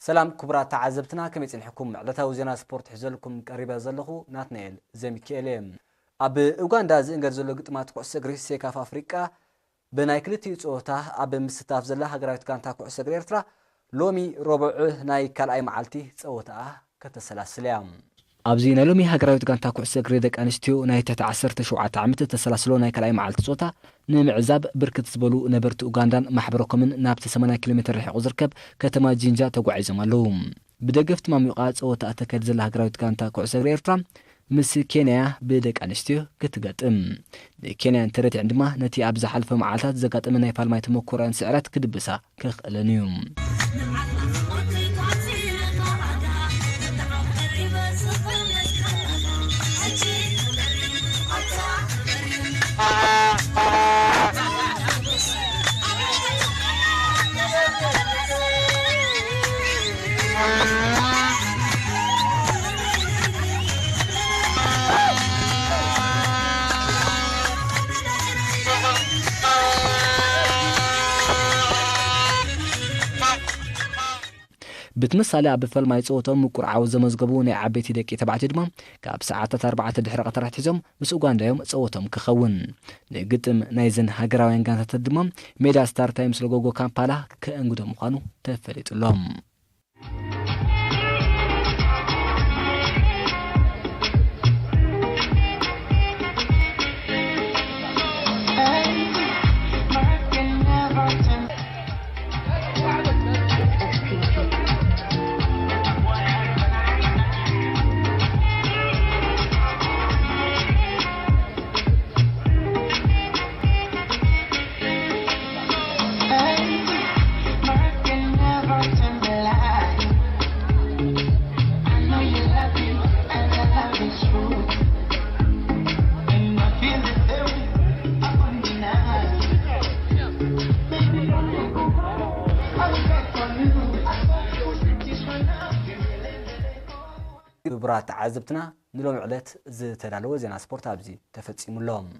سلام كبرات تعذبتنا كم يصنحكم علتا وزنا سبورت حزلكم قريبه زلخو ناتنيل زميكيلم اب اوغندا زنجر زلو ግጥማት ኩዕሶ እግሪ ሴካፍ አፍሪካ በናይ ክልቲኡ ጾታ ኣብ ምስታፍ ዘላ ሃገራዊት ጋንታ ኩዕሶ እግሪ ኤርትራ ሎሚ ረቡዕ ናይ ካልኣይ መዓልቲ ጸወታ ከተሰላስለያ ኣብዚ ናይ ሎሚ ሃገራዊት ጋንታ ኩዕሶ እግሪ ደቂ ኣንስትዮ ናይ 17 ዓመት ተሰላስሎ ናይ ካልኣይ መዓልቲ ጸወታ ንምዕዛብ ብርክት ዝበሉ ነበርቲ ኡጋንዳን ማሕበረኮምን ናብቲ 80 ኪሎ ሜትር ርሒቁ ዝርከብ ከተማ ጂንጃ ተጓዒዞም ኣለዉ ብደገፍቲ ማሚቃ ጸወታ ተከድ ዘላ ሃገራዊት ጋንታ ኩዕሶ እግሪ ኤርትራ ምስ ኬንያ ብደቂ ኣንስትዮ ክትገጥም ኬንያ ተረቲዕ ድማ ነቲ ኣብ ዝሓልፈ መዓልታት ዘጋጠመ ናይ ፋልማይ ተመኩራን ስዕረት ክድብሳ ክኽእለን እዩ بتمثل على بفلماي صوتهم مقرعو زمزغبو ناي عبيتي دقي تبعتي دما كاب ساعات 4 دحر قطرات حزم مس اوغاندايوم صوتهم كخون نغطم نايزن هاغراوين غانتا تدما ميدا ستار تايمز لوغو كامبالا كانغدو مخانو تفليطلهم برات عزبتنا نلوم علت زتدالو زينا سبورت ابزي تفصيم لهم